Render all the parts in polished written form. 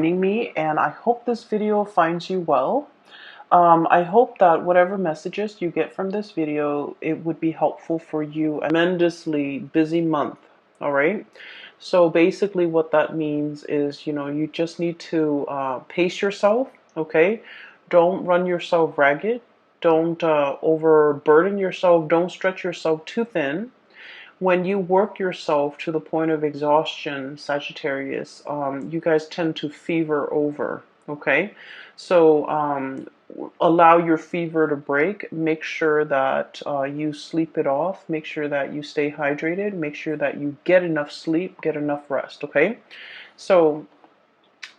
joining me, and I hope this video finds you well. I hope that whatever messages you get from this video, it would be helpful for you. A tremendously busy month, all right? So basically what that means is, you just need to pace yourself, okay? Don't run yourself ragged. Don't overburden yourself. Don't stretch yourself too thin. When you work yourself to the point of exhaustion, Sagittarius, you guys tend to fever over, okay? So allow your fever to break. Make sure that you sleep it off. Make sure that you stay hydrated. Make sure that you get enough sleep, get enough rest, okay? So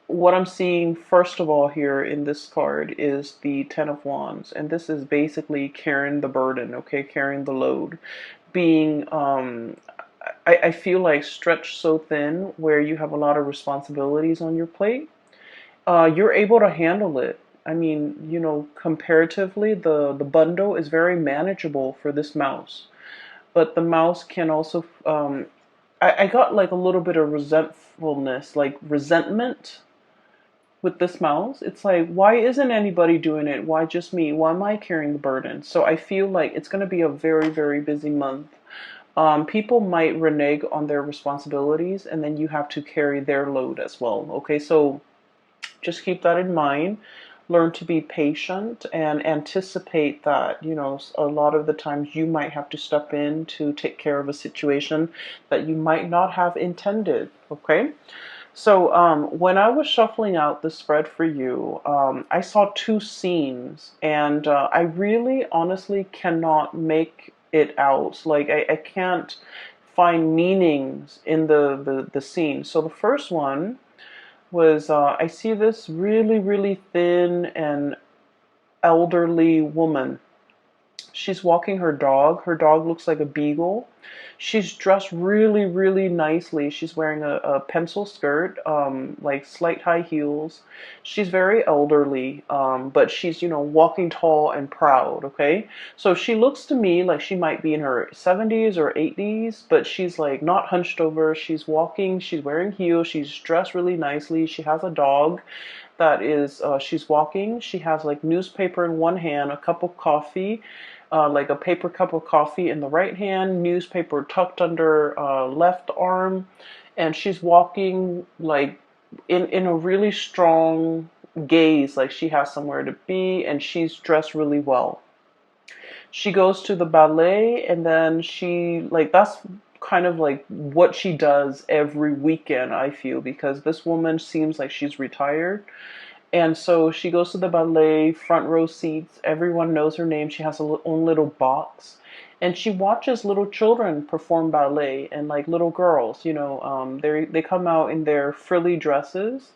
what I'm seeing first of all here in this card is the Ten of Wands, and this is basically carrying the burden, okay, carrying the load, being I feel like stretched so thin where you have a lot of responsibilities on your plate. You're able to handle it. I mean, comparatively, the bundle is very manageable for this mouse, but the mouse can also I got like a little bit of resentfulness, like resentment with this mouse. It's like, why isn't anybody doing it? Why just me? Why am I carrying the burden? So I feel like it's going to be a very, very busy month. People might renege on their responsibilities, and then you have to carry their load as well. Okay, so just keep that in mind. Learn to be patient and anticipate that, a lot of the times you might have to step in to take care of a situation that you might not have intended. Okay. So when I was shuffling out the spread for you, I saw two scenes, and I really honestly cannot make it out. Like I can't find meanings in the scene. So the first one was I see this really, really thin and elderly woman. She's walking her dog. Her dog looks like a beagle. She's dressed really, really nicely. She's wearing a pencil skirt, like slight high heels. She's very elderly, but she's, walking tall and proud, okay? So she looks to me like she might be in her 70s or 80s, but she's like not hunched over. She's walking, she's wearing heels, she's dressed really nicely. She has a dog that is, she's walking. She has like newspaper in one hand, a cup of coffee, like a paper cup of coffee in the right hand, newspaper tucked under left arm, and she's walking like in a really strong gaze, like she has somewhere to be, and she's dressed really well. She goes to the ballet, and then she like that's kind of like what she does every weekend, I feel, because this woman seems like she's retired, and so she goes to the ballet, front row seats. Everyone knows her name. She has her own little box. And she watches little children perform ballet, and like little girls, they come out in their frilly dresses,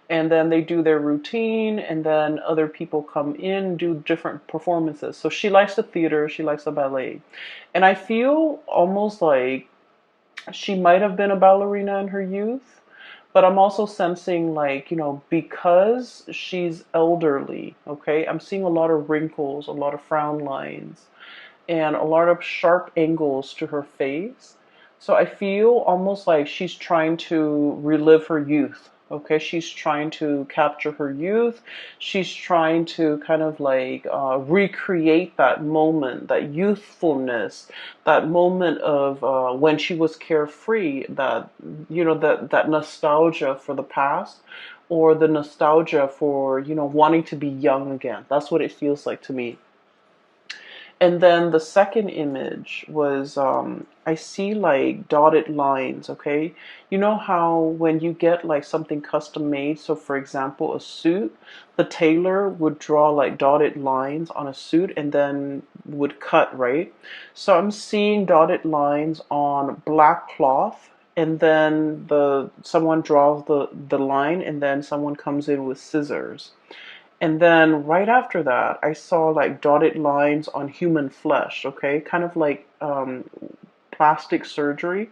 and then they do their routine, and then other people come in, do different performances. So she likes the theater, she likes the ballet. And I feel almost like she might have been a ballerina in her youth, but I'm also sensing like, because she's elderly, okay, I'm seeing a lot of wrinkles, a lot of frown lines, and a lot of sharp angles to her face. So I feel almost like she's trying to relive her youth. Okay, she's trying to capture her youth. She's trying to kind of like recreate that moment, that youthfulness, that moment of when she was carefree. That that nostalgia for the past, or the nostalgia for wanting to be young again. That's what it feels like to me. And then the second image was I see like dotted lines, okay? You know how when you get like something custom made, so for example, a suit, the tailor would draw like dotted lines on a suit and then would cut, right? So I'm seeing dotted lines on black cloth, and then the someone draws the line, and then someone comes in with scissors. And then right after that, I saw like dotted lines on human flesh, okay? Kind of like plastic surgery,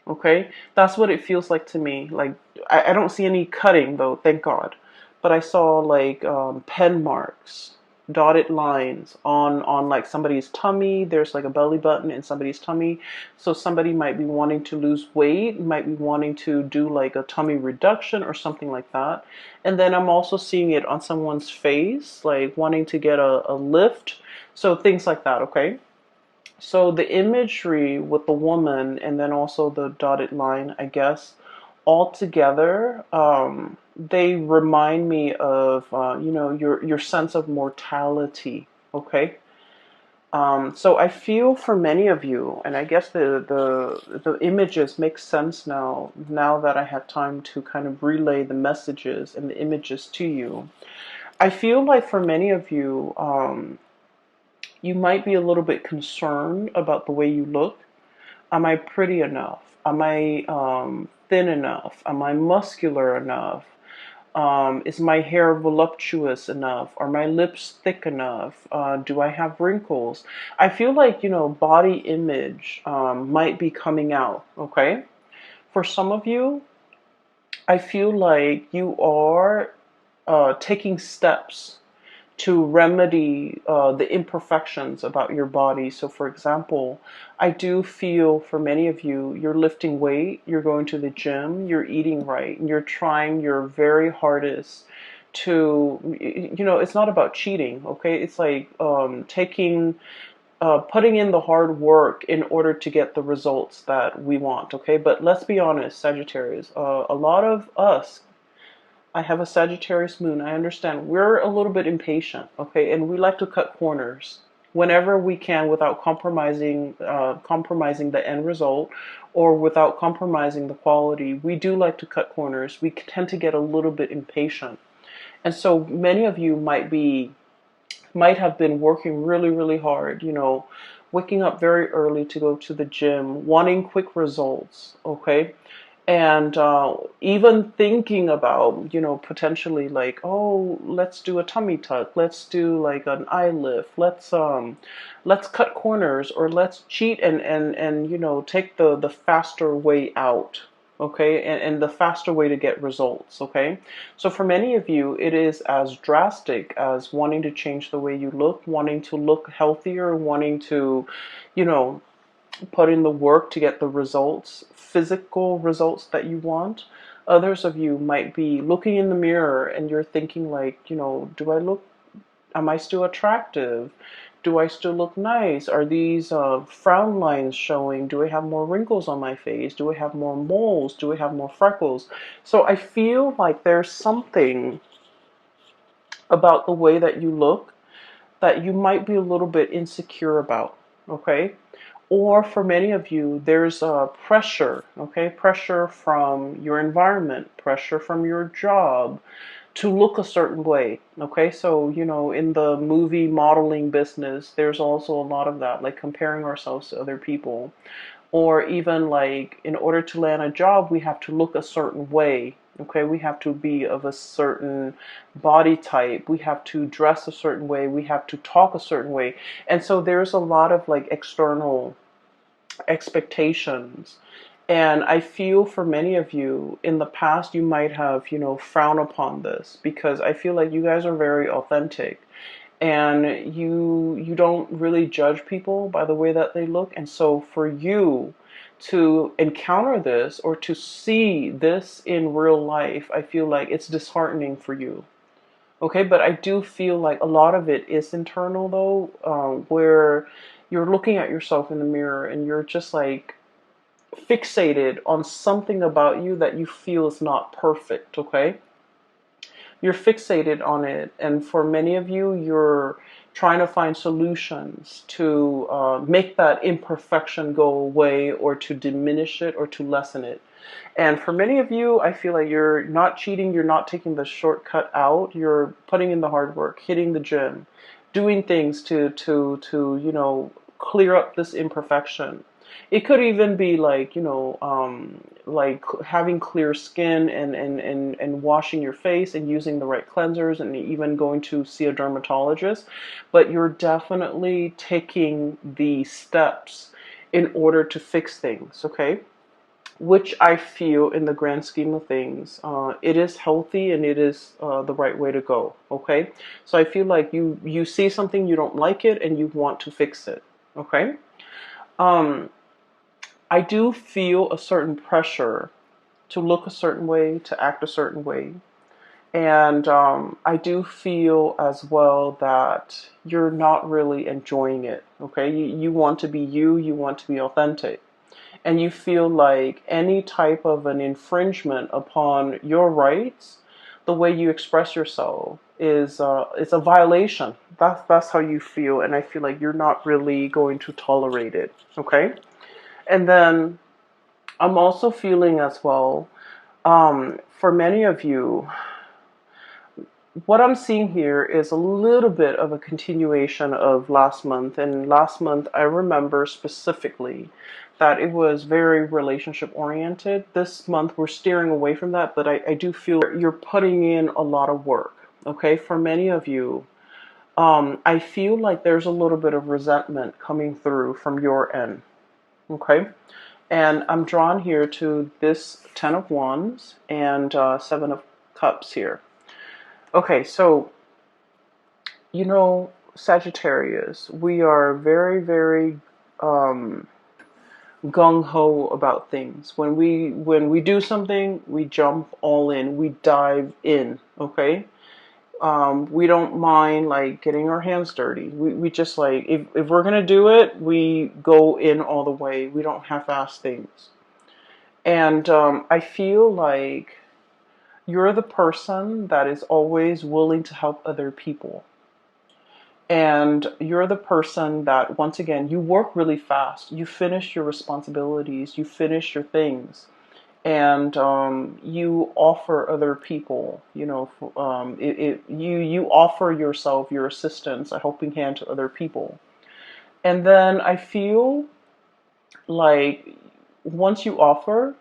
okay? That's what it feels like to me. Like, I don't see any cutting though, thank God. But I saw like pen marks. dotted lines on like somebody's tummy. There's like a belly button in somebody's tummy. So somebody might be wanting to lose weight, might be wanting to do like a tummy reduction or something like that. And then I'm also seeing it on someone's face, like wanting to get a lift. So things like that, okay? So the imagery with the woman and then also the dotted line, I guess, all together, they remind me of your sense of mortality. Okay. So I feel for many of you, and I guess the images make sense now that I have time to kind of relay the messages and the images to you. I feel like for many of you, you might be a little bit concerned about the way you look. Am I pretty enough? Am I thin enough? Am I muscular enough? Is my hair voluptuous enough? Are my lips thick enough? Do I have wrinkles? I feel like, body image might be coming out, okay? For some of you, I feel like you are taking steps to remedy the imperfections about your body. So, for example, I do feel for many of you, you're lifting weight, you're going to the gym, you're eating right, and you're trying your very hardest to, it's not about cheating, okay? It's like putting in the hard work in order to get the results that we want, okay? But let's be honest, Sagittarius, a lot of us, I have a Sagittarius moon. I understand we're a little bit impatient, okay, and we like to cut corners whenever we can without compromising the end result or without compromising the quality. We do like to cut corners. We tend to get a little bit impatient, and so many of you might have been working really, really hard. Waking up very early to go to the gym, wanting quick results, okay? And even thinking about, potentially like, oh, let's do a tummy tuck, let's do like an eye lift, let's cut corners, or let's cheat and take the faster way out, okay, and the faster way to get results, okay. So for many of you, it is as drastic as wanting to change the way you look, wanting to look healthier, wanting to, you know, put in the work to get the results, physical results that you want. Others of you might be looking in the mirror and you're thinking like, am I still attractive? Do I still look nice? Are these frown lines showing? Do I have more wrinkles on my face? Do I have more moles? Do I have more freckles? So I feel like there's something about the way that you look that you might be a little bit insecure about, okay? Or for many of you, there's pressure, okay? Pressure from your environment, pressure from your job to look a certain way, okay? So, in the movie modeling business, there's also a lot of that, like comparing ourselves to other people. Or even like in order to land a job, we have to look a certain way. Okay, we have to be of a certain body type. We have to dress a certain way. We have to talk a certain way. And so there's a lot of like external expectations. And I feel for many of you in the past, you might have, frowned upon this because I feel like you guys are very authentic and you don't really judge people by the way that they look. And so for you to encounter this or to see this in real life, I feel like it's disheartening for you. Okay, but I do feel like a lot of it is internal though, where you're looking at yourself in the mirror and you're just like fixated on something about you that you feel is not perfect, okay? You're fixated on it, and for many of you, you're trying to find solutions to make that imperfection go away or to diminish it or to lessen it. And for many of you, I feel like you're not cheating, you're not taking the shortcut out, you're putting in the hard work, hitting the gym, doing things to clear up this imperfection. It could even be like, like having clear skin and washing your face and using the right cleansers and even going to see a dermatologist. But you're definitely taking the steps in order to fix things, okay? which I feel in the grand scheme of things, it is healthy and it is the right way to go. Okay, so I feel like you see something, you don't like it, and you want to fix it. Okay, um, I do feel a certain pressure to look a certain way, to act a certain way. And I do feel as well that you're not really enjoying it. Okay, you want to be you want to be authentic. And you feel like any type of an infringement upon your rights, the way you express yourself, is it's a violation. That's how you feel, and I feel like you're not really going to tolerate it. Okay, and then I'm also feeling as well, for many of you, what I'm seeing here is a little bit of a continuation of last month. And last month, I remember specifically that it was very relationship oriented. This month, we're steering away from that, but I do feel you're putting in a lot of work. Okay, for many of you, I feel like there's a little bit of resentment coming through from your end. Okay, and I'm drawn here to this Ten of Wands and Seven of Cups here. Okay, so Sagittarius, we are very, very gung ho about things. When we do something, we jump all in, we dive in. Okay, we don't mind like getting our hands dirty. We just like if we're gonna do it, we go in all the way. We don't half-ass things. And I feel like you're the person that is always willing to help other people. And you're the person that, once again, you work really fast. You finish your responsibilities, you finish your things, and you offer other people, you offer yourself, your assistance, a helping hand to other people. And then I feel like once you offer,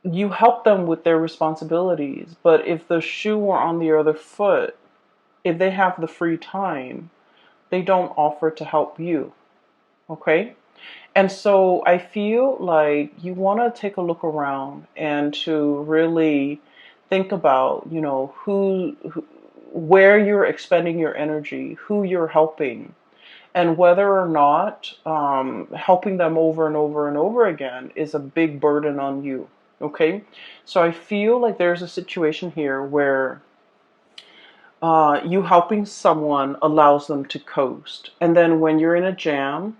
you help them with their responsibilities. But if the shoe were on the other foot, if they have the free time, they don't offer to help you. Okay? And so I feel like you want to take a look around and to really think about, where you're expending your energy, who you're helping, and whether or not helping them over and over and over again is a big burden on you. Okay? So I feel like there's a situation here where you helping someone allows them to coast. And then when you're in a jam,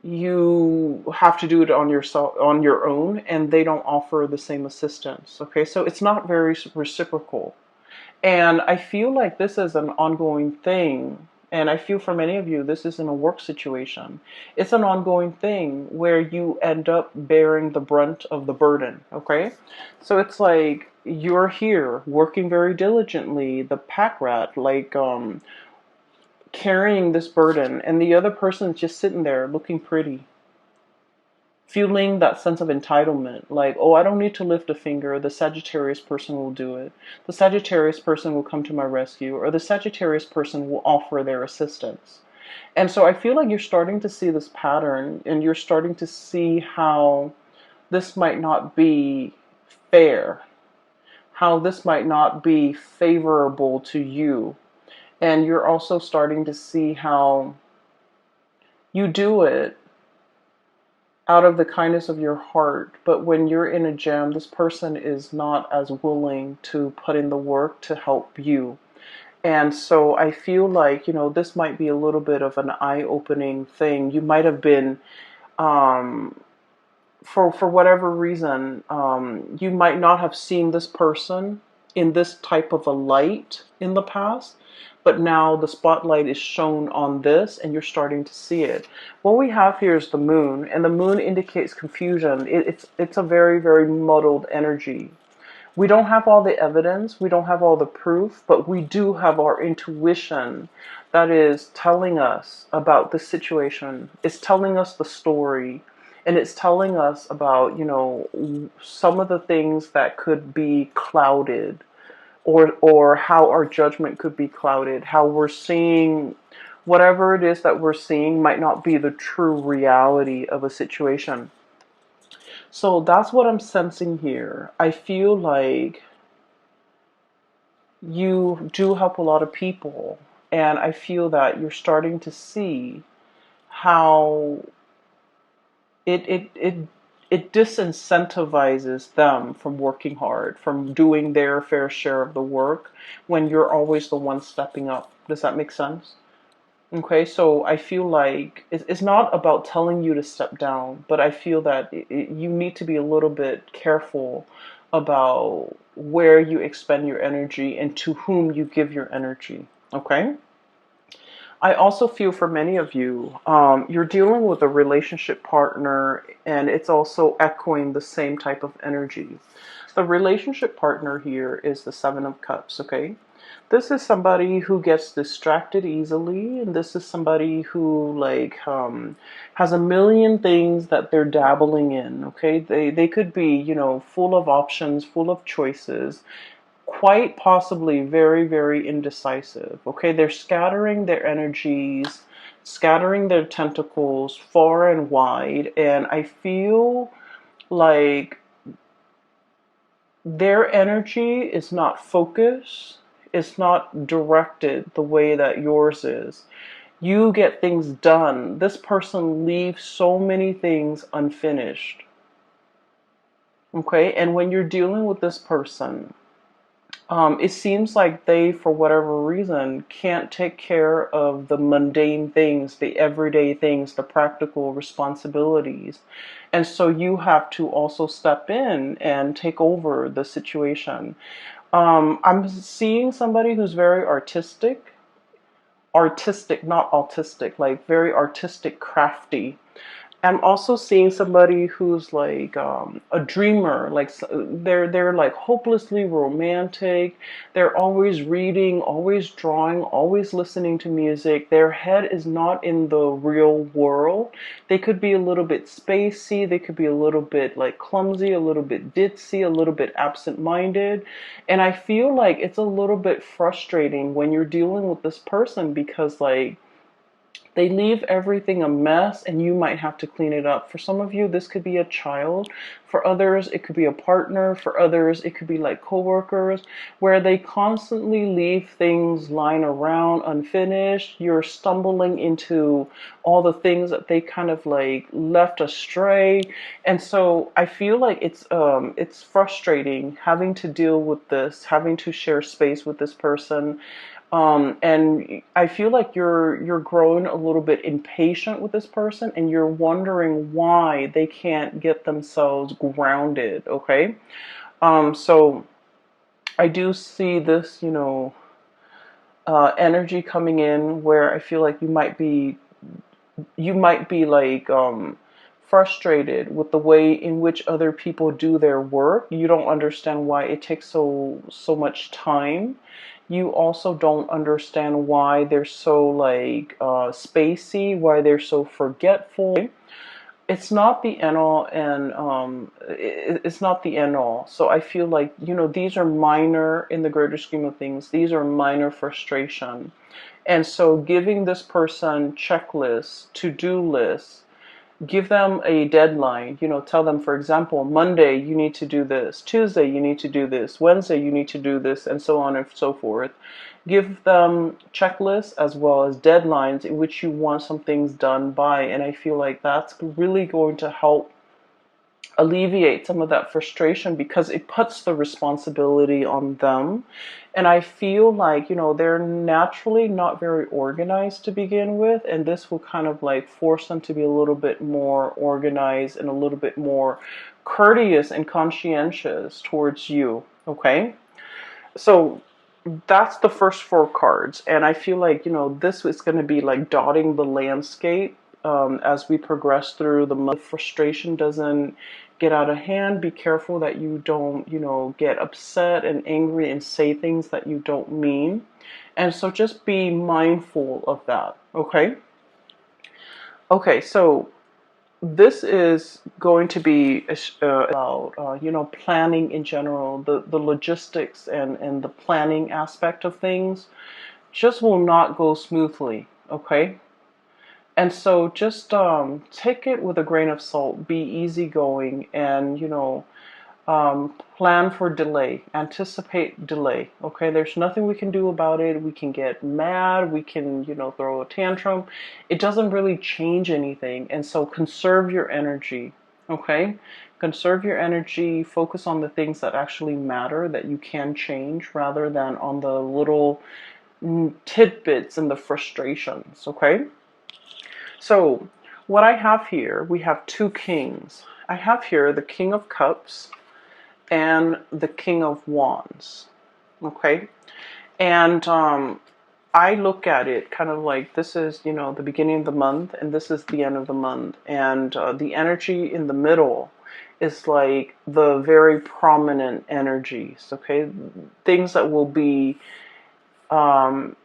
you have to do it on your own, and they don't offer the same assistance. Okay, so it's not very reciprocal. And I feel like this is an ongoing thing. And I feel for many of you, this isn't a work situation. It's an ongoing thing where you end up bearing the brunt of the burden. Okay, so it's like you're here working very diligently, the pack rat, like carrying this burden, and the other person's just sitting there looking pretty, feeling that sense of entitlement, like, oh, I don't need to lift a finger, the Sagittarius person will do it, the Sagittarius person will come to my rescue, or the Sagittarius person will offer their assistance. And so I feel like you're starting to see this pattern, and you're starting to see how this might not be fair, how this might not be favorable to you. And you're also starting to see how you do it out of the kindness of your heart. But when you're in a jam, this person is not as willing to put in the work to help you. And so I feel like, this might be a little bit of an eye-opening thing. You might have been, for whatever reason, you might not have seen this person in this type of a light in the past, but now the spotlight is shown on this and you're starting to see it. What we have here is the moon, and the moon indicates confusion. It's a very, very muddled energy. We don't have all the evidence, we don't have all the proof, but we do have our intuition that is telling us about the situation. It's telling us the story, and it's telling us about, some of the things that could be clouded, or how our judgment could be clouded, how we're seeing whatever it is that we're seeing might not be the true reality of a situation. So that's what I'm sensing here. I feel like you do help a lot of people, and I feel that you're starting to see how it it it it disincentivizes them from working hard, from doing their fair share of the work when you're always the one stepping up. Does that make sense? Okay, so I feel like it's not about telling you to step down, but I feel that you need to be a little bit careful about where you expend your energy and to whom you give your energy. Okay? I also feel for many of you, you're dealing with a relationship partner and it's also echoing the same type of energy. The relationship partner here is the Seven of Cups, okay? This is somebody who gets distracted easily, and this is somebody who has a million things that they're dabbling in, okay? They could be, full of options, full of choices, quite possibly very, very indecisive. Okay, they're scattering their energies, scattering their tentacles far and wide, and I feel like their energy is not focused, it's not directed the way that yours is. You get things done. This person leaves so many things unfinished. Okay, and when you're dealing with this person, it seems like they, for whatever reason, can't take care of the mundane things, the everyday things, the practical responsibilities. And so you have to also step in and take over the situation. I'm seeing somebody who's very artistic, not autistic, like very artistic, crafty. I'm also seeing somebody who's like a dreamer, like they're like hopelessly romantic. They're always reading, always drawing, always listening to music. Their head is not in the real world. They could be a little bit spacey. They could be a little bit like clumsy, a little bit ditzy, a little bit absent-minded. And I feel like it's a little bit frustrating when you're dealing with this person because like they leave everything a mess and you might have to clean it up. For some of you, this could be a child. For others, it could be a partner. For others, it could be like coworkers where they constantly leave things lying around unfinished. You're stumbling into all the things that they kind of like left astray. And so I feel like it's frustrating having to deal with this, having to share space with this person. And I feel like you're growing a little bit impatient with this person, and you're wondering why they can't get themselves grounded. Okay, so I do see this, energy coming in where I feel like you might be like frustrated with the way in which other people do their work. You don't understand why it takes so much time. You also don't understand why they're so like spacey, why they're so forgetful. It's not the end all, and it's not the end all. So I feel like these are minor in the greater scheme of things. These are minor frustration, and so giving this person checklists, to-do lists, give them a deadline. Tell them, for example, Monday you need to do this, Tuesday you need to do this, Wednesday you need to do this, and so on and so forth. Give them checklists as well as deadlines in which you want some things done by, and I feel like that's really going to help alleviate some of that frustration because it puts the responsibility on them. And I feel like, they're naturally not very organized to begin with, and this will kind of like force them to be a little bit more organized and a little bit more courteous and conscientious towards you. Okay? So that's the first four cards, and I feel like this is going to be like dotting the landscape as we progress through the month. Frustration doesn't get out of hand. Be careful that you don't get upset and angry and say things that you don't mean, and so just be mindful of that. Okay, so this is going to be about planning in general. The logistics and the planning aspect of things just will not go smoothly. Okay, And so just take it with a grain of salt, be easygoing, and, you know, plan for delay, anticipate delay. Okay, there's nothing we can do about it. We can get mad, we can, you know, throw a tantrum. It doesn't really change anything. And so conserve your energy. Okay, conserve your energy, focus on the things that actually matter, that you can change, rather than on the little tidbits and the frustrations. Okay, so what I have here, we have two kings. I have here the King of Cups and the King of Wands. Okay, and I look at it kind of like this is, you know, the beginning of the month, and this is the end of the month, and the energy in the middle is like the very prominent energies. Okay, things that will be um,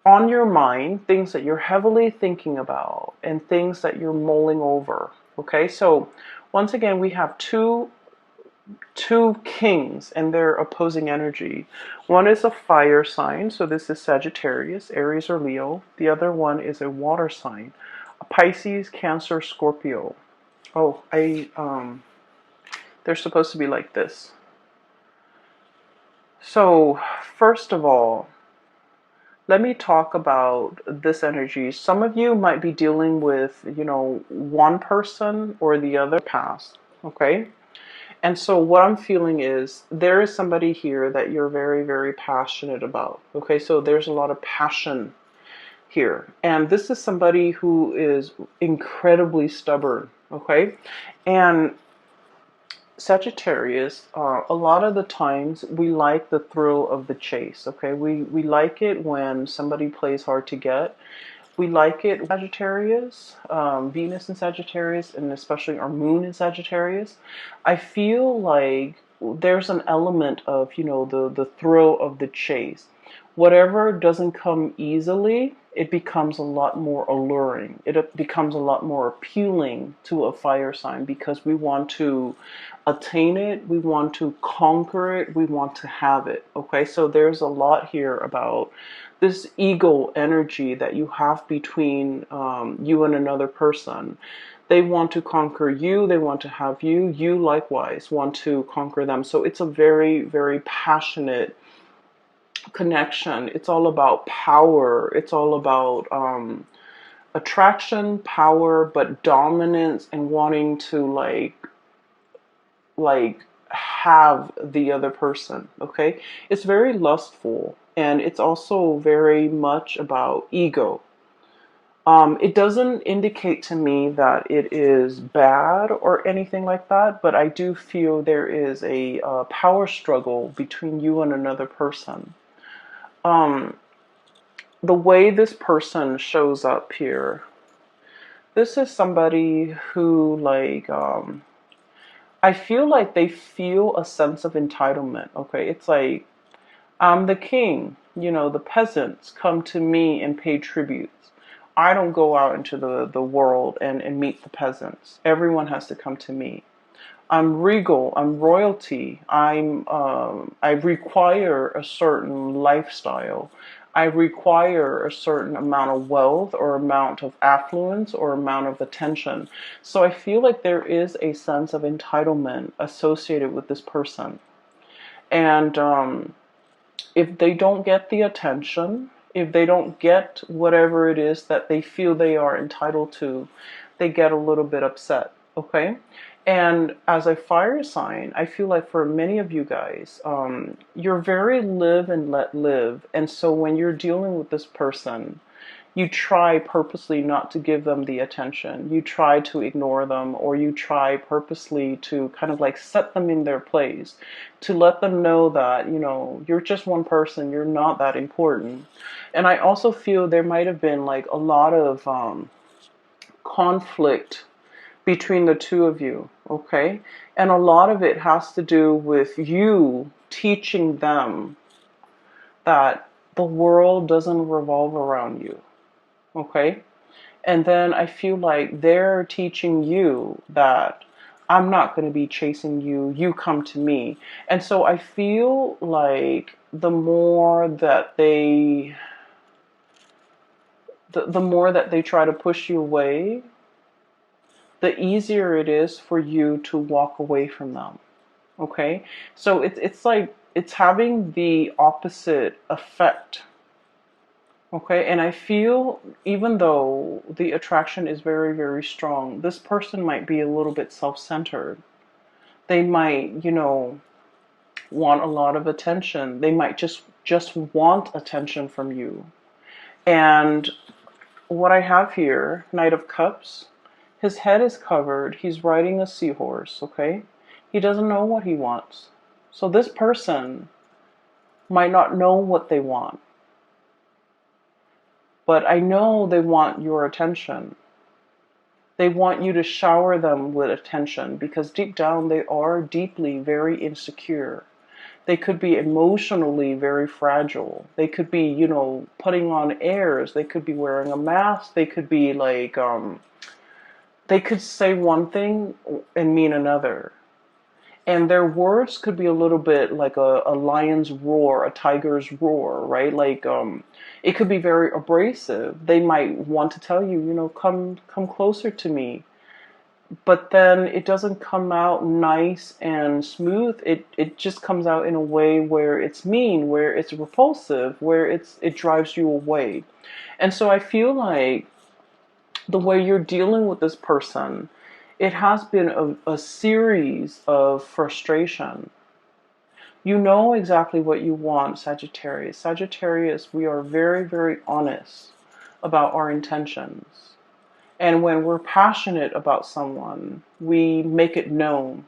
on your mind, things that you're heavily thinking about, and things that you're mulling over. Okay, so once again, we have two kings and their opposing energy. One is a fire sign, so this is Sagittarius, Aries, or Leo. The other one is a water sign, a Pisces, Cancer, Scorpio. Oh, they're supposed to be like this. So first of all, let me talk about this energy. Some of you might be dealing with, you know, one person or the other past. Okay, and so what I'm feeling is there is somebody here that you're very, very passionate about. Okay, so there's a lot of passion here. And this is somebody who is incredibly stubborn. Okay, and Sagittarius, a lot of the times we like the thrill of the chase. Okay, we like it when somebody plays hard to get. We like it, Sagittarius, Venus in Sagittarius, and especially our moon in Sagittarius. I feel like there's an element of, you know, the thrill of the chase. Whatever doesn't come easily, it becomes a lot more alluring. It becomes a lot more appealing to a fire sign because we want to attain it, we want to conquer it, we want to have it. Okay, so there's a lot here about this ego energy that you have between you and another person. They want to conquer you, they want to have you, you likewise want to conquer them. So it's a very, very passionate connection. It's all about power. It's all about attraction, power, but dominance, and wanting to like have the other person. Okay, it's very lustful, and it's also very much about ego. It doesn't indicate to me that it is bad or anything like that, but I do feel there is a power struggle between you and another person. um, the way this person shows up here, this is somebody who, like, I feel like they feel a sense of entitlement. Okay, it's like, I'm the king, you know, the peasants come to me and pay tributes. I don't go out into the world and meet the peasants. Everyone has to come to me. I'm regal, I'm royalty, I require a certain lifestyle. I require a certain amount of wealth or amount of affluence or amount of attention. So I feel like there is a sense of entitlement associated with this person. And if they don't get the attention, if they don't get whatever it is that they feel they are entitled to, they get a little bit upset. Okay, and as a fire sign, I feel like for many of you guys, you're very live and let live. And so when you're dealing with this person, you try purposely not to give them the attention. You try to ignore them, or you try purposely to kind of like set them in their place, to let them know that, you know, you're just one person, you're not that important. And I also feel there might have been like a lot of conflict between the two of you, okay? And a lot of it has to do with you teaching them that the world doesn't revolve around you, okay? And then I feel like they're teaching you that I'm not going to be chasing you, you come to me. And so I feel like the more that the more that they try to push you away, the easier it is for you to walk away from them. Okay? So it's like it's having the opposite effect. Okay? And I feel even though the attraction is very, very strong, this person might be a little bit self-centered. They might, want a lot of attention. They might just want attention from you. And what I have here, Knight of Cups, his head is covered. He's riding a seahorse, okay? He doesn't know what he wants. So this person might not know what they want. But I know they want your attention. They want you to shower them with attention because deep down they are deeply very insecure. They could be emotionally very fragile. They could be, putting on airs. They could be wearing a mask. They could be like, they could say one thing and mean another. And their words could be a little bit like a lion's roar, a tiger's roar, right? Like, it could be very abrasive. They might want to tell you, come closer to me. But then it doesn't come out nice and smooth. It just comes out in a way where it's mean, where it's repulsive, where it drives you away. And so I feel like the way you're dealing with this person, it has been a series of frustration. You know exactly what you want, Sagittarius. Sagittarius, we are very, very honest about our intentions. And when we're passionate about someone, we make it known.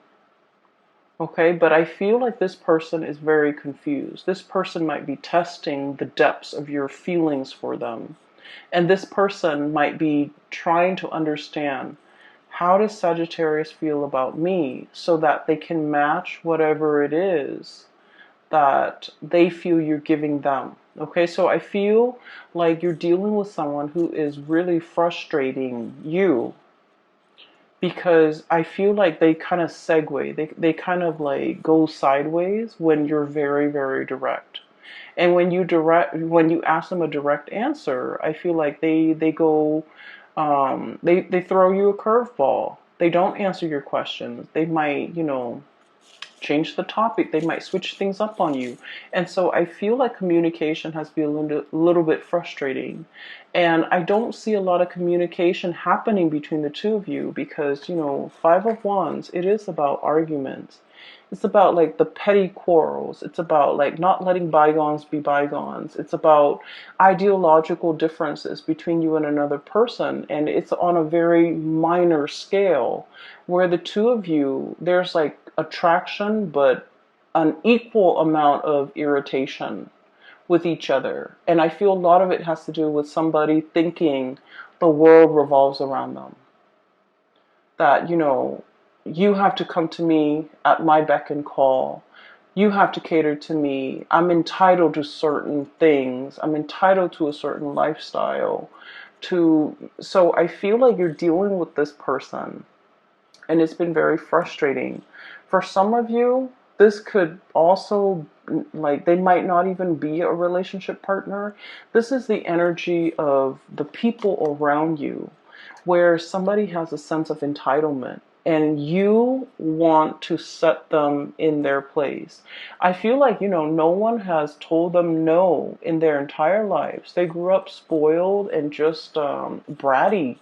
Okay, but I feel like this person is very confused. This person might be testing the depths of your feelings for them. And this person might be trying to understand, how does Sagittarius feel about me, so that they can match whatever it is that they feel you're giving them. Okay, so I feel like you're dealing with someone who is really frustrating you, because I feel like they kind of segue, they kind of like go sideways when you're very, very direct. And when you ask them a direct answer, I feel like they go, they throw you a curveball. They don't answer your questions. They might, change the topic. They might switch things up on you. And so I feel like communication has been a little bit frustrating. And I don't see a lot of communication happening between the two of you because, Five of Wands, it is about arguments. It's about like the petty quarrels. It's about like not letting bygones be bygones. It's about ideological differences between you and another person. And it's on a very minor scale where the two of you, there's like attraction, but an equal amount of irritation with each other. And I feel a lot of it has to do with somebody thinking the world revolves around them. That, you have to come to me at my beck and call. You have to cater to me. I'm entitled to certain things. I'm entitled to a certain lifestyle. So I feel like you're dealing with this person, and it's been very frustrating. For some of you, this could also, like, they might not even be a relationship partner. This is the energy of the people around you, where somebody has a sense of entitlement and you want to set them in their place. I feel like, no one has told them no in their entire lives. They grew up spoiled and just bratty.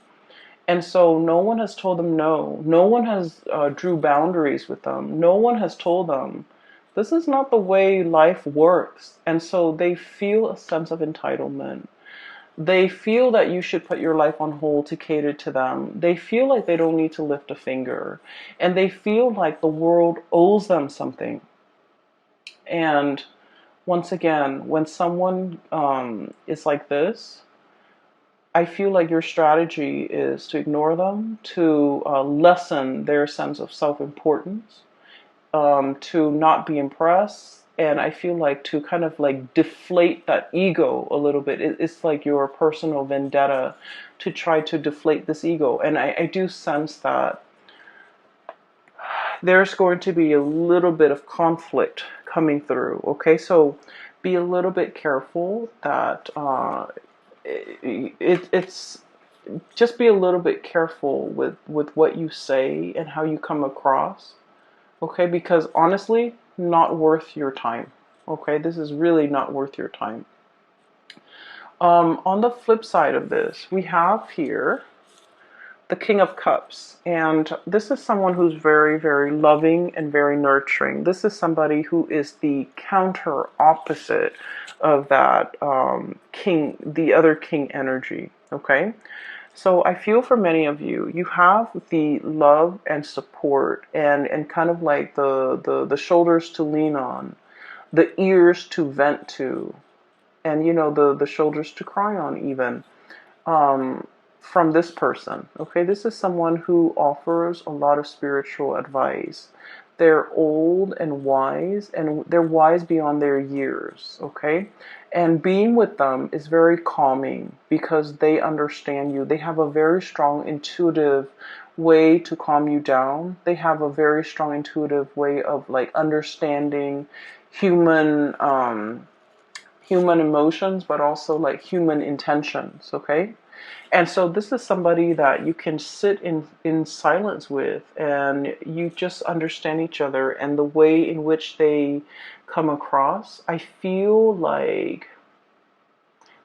And so no one has told them no. No one has drew boundaries with them. No one has told them, this is not the way life works. And so they feel a sense of entitlement. They feel that you should put your life on hold to cater to them. They feel like they don't need to lift a finger. And they feel like the world owes them something. And once again, when someone is like this, I feel like your strategy is to ignore them, to lessen their sense of self-importance, to not be impressed. And I feel like to kind of like deflate that ego a little bit. It's like your personal vendetta to try to deflate this ego. And I do sense that there's going to be a little bit of conflict coming through. Okay, so be a little bit careful that it's just be a little bit careful with what you say and how you come across. Okay, because honestly, not worth your time. Okay, this is really not worth your time. On the flip side of this, we have here the King of Cups. And this is someone who's very, very loving and very nurturing. This is somebody who is the counter opposite of that king, the other king energy. Okay. So I feel for many of you, you have the love and support and kind of like the shoulders to lean on, the ears to vent to, and you know, the shoulders to cry on even. Um, from this person. Okay, this is someone who offers a lot of spiritual advice. They're old and they're wise beyond their years. Okay, and being with them is very calming because they understand you. They have a very strong intuitive way to calm you down. They have a very strong intuitive way of like understanding human human emotions, but also like human intentions. Okay, and so this is somebody that you can sit in silence with and you just understand each other and the way in which they come across. I feel like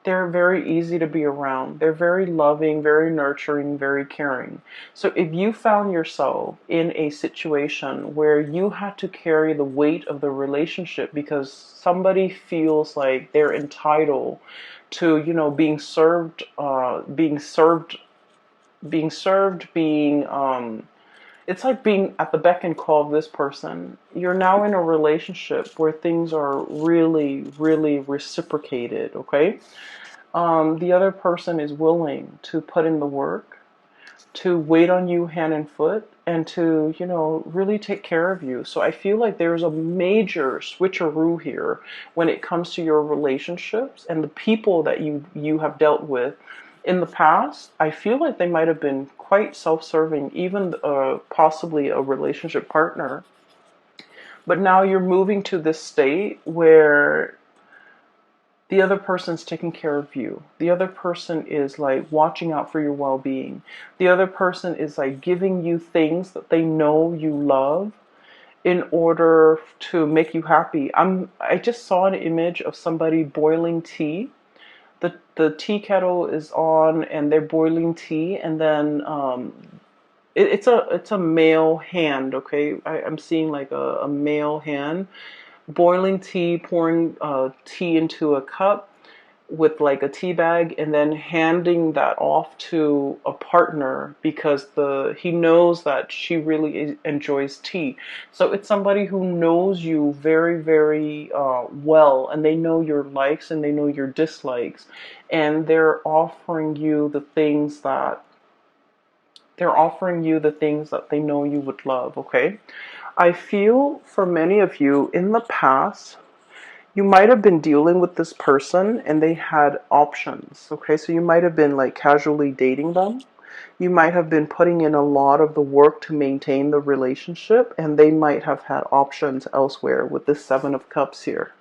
they're very easy to be around. They're very loving, very nurturing, very caring. So if you found yourself in a situation where you had to carry the weight of the relationship because somebody feels like they're entitled to, you know, being it's like being at the beck and call of this person. You're now in a relationship where things are really, really reciprocated, okay? The other person is willing to put in the work, to wait on you hand and foot, and to, you know, really take care of you. So I feel like there's a major switcheroo here when it comes to your relationships and the people that you have dealt with in the past. I feel like they might have been quite self-serving, even possibly a relationship partner. But now you're moving to this state where the other person's taking care of you. The other person is like watching out for your well-being. The other person is like giving you things that they know you love in order to make you happy. I just saw an image of somebody boiling tea. The tea kettle is on and they're boiling tea, and then it's a male hand. Okay, I'm seeing like a male hand boiling tea, pouring tea into a cup with like a tea bag, and then handing that off to a partner because he knows that she really enjoys tea. So it's somebody who knows you very, very well, and they know your likes and they know your dislikes, and they're offering you the things that they know you would love. Okay, I feel for many of you in the past, you might have been dealing with this person and they had options. Okay, so you might have been like casually dating them. You might have been putting in a lot of the work to maintain the relationship, and they might have had options elsewhere with this Seven of Cups here.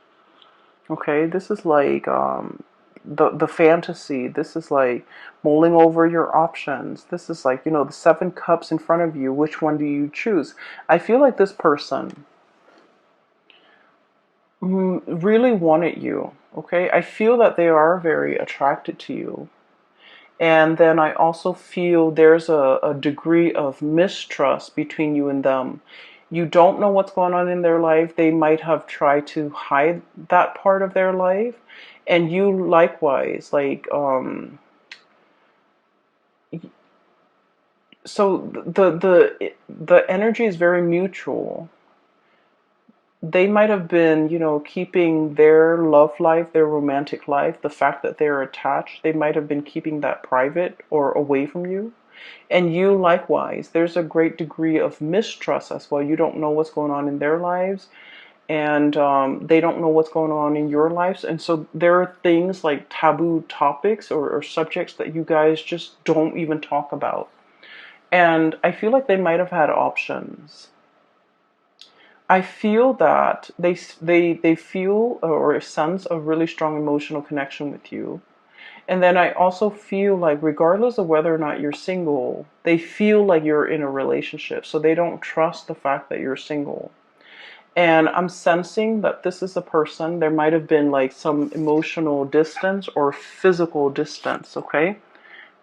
Okay, this is like the fantasy. This is like mulling over your options. This is like, you know, the Seven Cups in front of you. Which one do you choose? I feel like this person really wanted you. Okay, I feel that they are very attracted to you. And then I also feel there's a degree of mistrust between you and them. You don't know what's going on in their life. They might have tried to hide that part of their life. And you likewise, like, so the energy is very mutual. They might have been, you know, keeping their love life, their romantic life, the fact that they're attached, they might have been keeping that private or away from you. And you likewise, there's a great degree of mistrust as well. You don't know what's going on in their lives, and they don't know what's going on in your lives. And so there are things like taboo topics or subjects that you guys just don't even talk about. And I feel like they might have had options. I feel that they feel or sense a really strong emotional connection with you, And then I also feel like regardless of whether or not you're single, they feel like you're in a relationship. So they don't trust the fact that you're single. And I'm sensing that this is a person, there might have been like some emotional distance or physical distance, okay,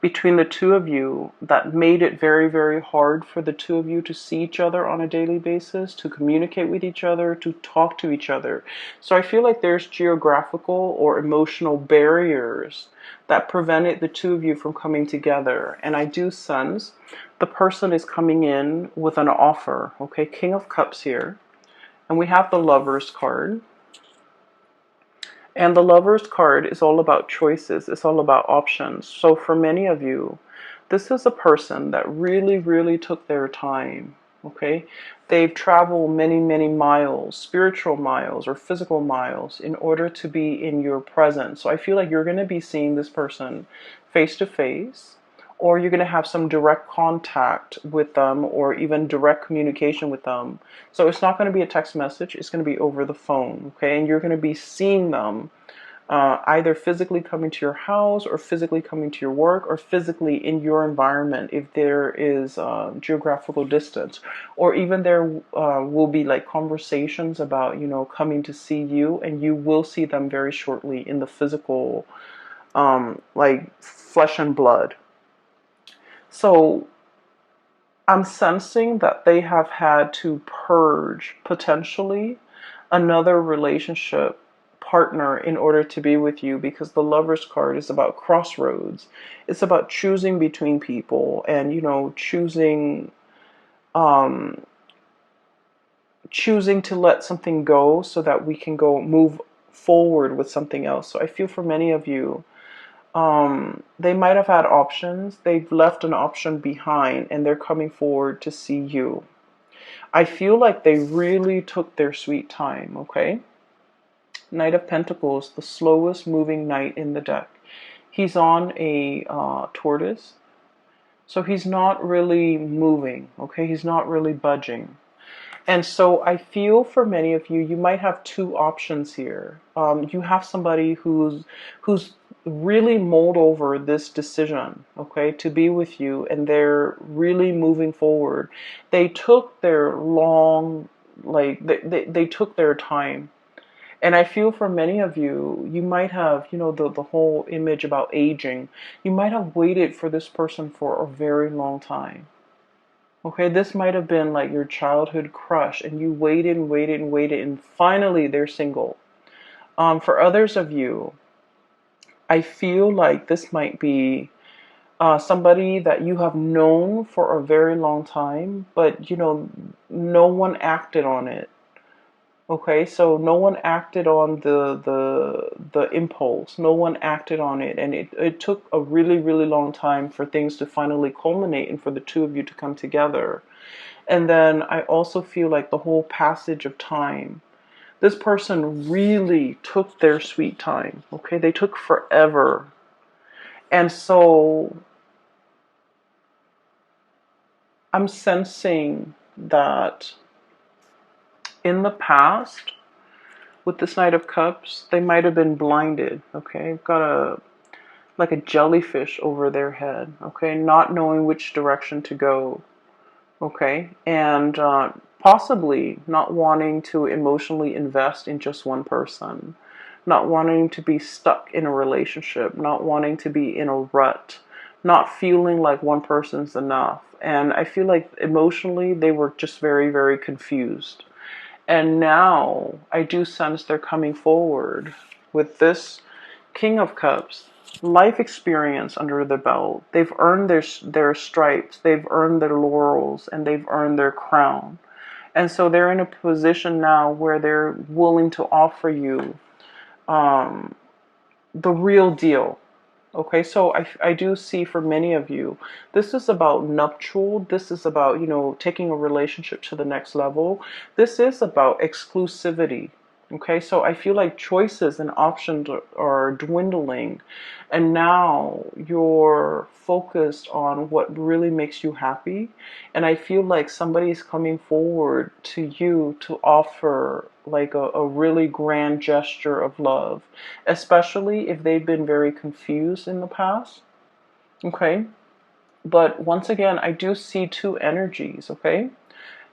between the two of you that made it very, very hard for the two of you to see each other on a daily basis, to communicate with each other, to talk to each other. So I feel like there's geographical or emotional barriers that prevented the two of you from coming together. And I do sense the person is coming in with an offer, okay, King of Cups here. And we have the Lovers card. And the Lovers card is all about choices. It's all about options. So for many of you, this is a person that really, really took their time. Okay? They've traveled many, many miles, spiritual miles or physical miles, in order to be in your presence. So I feel like you're going to be seeing this person face to face, or you're going to have some direct contact with them, or even direct communication with them. So it's not going to be a text message, it's going to be over the phone, okay? And you're going to be seeing them either physically coming to your house, or physically coming to your work, or physically in your environment if there is geographical distance. Or even there will be like conversations about, you know, coming to see you, and you will see them very shortly in the physical, like flesh and blood. So I'm sensing that they have had to purge potentially another relationship partner in order to be with you, because the Lovers card is about crossroads. It's about choosing between people, and, you know, um, choosing to let something go so that we can go move forward with something else. So I feel for many of you, they might have had options. They've left an option behind, and they're coming forward to see you. I feel like they really took their sweet time, okay? Knight of Pentacles, the slowest moving knight in the deck. He's on a tortoise, so he's not really moving, okay? He's not really budging. And so I feel for many of you, you might have two options here. You have somebody who's really mulled over this decision, okay, to be with you, and they're really moving forward. They took their long, like they took their time. And I feel for many of you, you might have, you know, the whole image about aging. You might have waited for this person for a very long time. Okay, this might have been like your childhood crush, and you waited and waited and waited, and finally they're single. For others of you, I feel like this might be somebody that you have known for a very long time, but, you know, no one acted on it. Okay, so no one acted on the impulse. No one acted on it, and it took a really, really long time for things to finally culminate and for the two of you to come together. And then I also feel like the whole passage of time. This person really took their sweet time. Okay, they took forever. And so I'm sensing that in the past, with this Knight of Cups, they might have been blinded, okay? Got like a jellyfish over their head, okay? Not knowing which direction to go, okay? And possibly not wanting to emotionally invest in just one person, not wanting to be stuck in a relationship, not wanting to be in a rut, not feeling like one person's enough. And I feel like emotionally they were just very, very confused. And now I do sense they're coming forward with this King of Cups, life experience under the belt. They've earned their stripes, they've earned their laurels, and they've earned their crown. And so they're in a position now where they're willing to offer you the real deal. Okay, so I do see for many of you, this is about nuptial. This is about, you know, taking a relationship to the next level. This is about exclusivity. Okay, so I feel like choices and options are dwindling, and now you're focused on what really makes you happy. And I feel like somebody's coming forward to you to offer like a really grand gesture of love, especially if they've been very confused in the past. Okay, but once again, I do see two energies. Okay,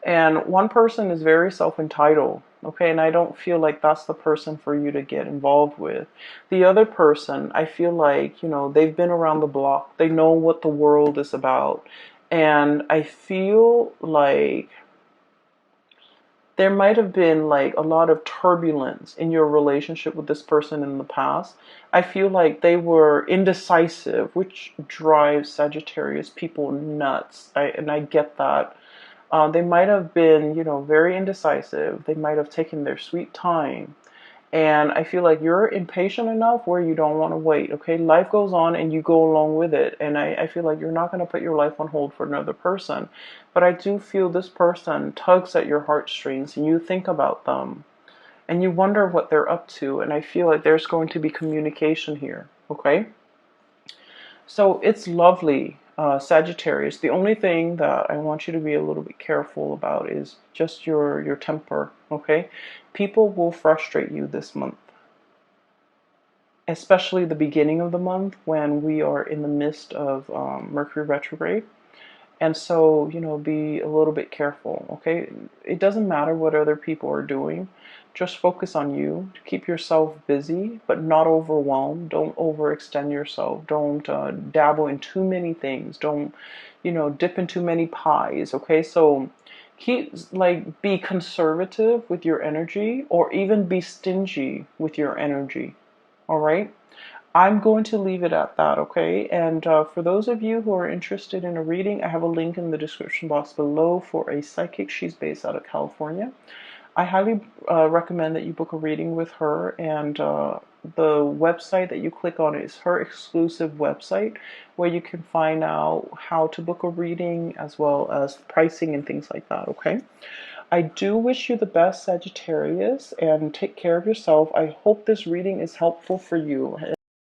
and one person is very self-entitled, okay, and I don't feel like that's the person for you to get involved with. The other person, I feel like, they've been around the block. They know what the world is about. And I feel like there might have been like a lot of turbulence in your relationship with this person in the past. I feel like they were indecisive, which drives Sagittarius people nuts. And I get that. They might have been, very indecisive. They might have taken their sweet time. And I feel like you're impatient enough where you don't want to wait. Okay, life goes on and you go along with it. And I feel like you're not going to put your life on hold for another person. But I do feel this person tugs at your heartstrings and you think about them and you wonder what they're up to. And I feel like there's going to be communication here. Okay. So it's lovely, Sagittarius. The only thing that I want you to be a little bit careful about is just your temper, okay? People will frustrate you this month, especially the beginning of the month when we are in the midst of Mercury retrograde. And so, be a little bit careful, okay? It doesn't matter what other people are doing. Just focus on you. Keep yourself busy, but not overwhelmed. Don't overextend yourself. Don't dabble in too many things. Don't, dip in too many pies, okay? So be conservative with your energy or even be stingy with your energy, all right? I'm going to leave it at that, okay? And for those of you who are interested in a reading, I have a link in the description box below for a psychic. She's based out of California. I highly recommend that you book a reading with her, and the website that you click on is her exclusive website where you can find out how to book a reading as well as pricing and things like that, okay? I do wish you the best, Sagittarius, and take care of yourself. I hope this reading is helpful for you.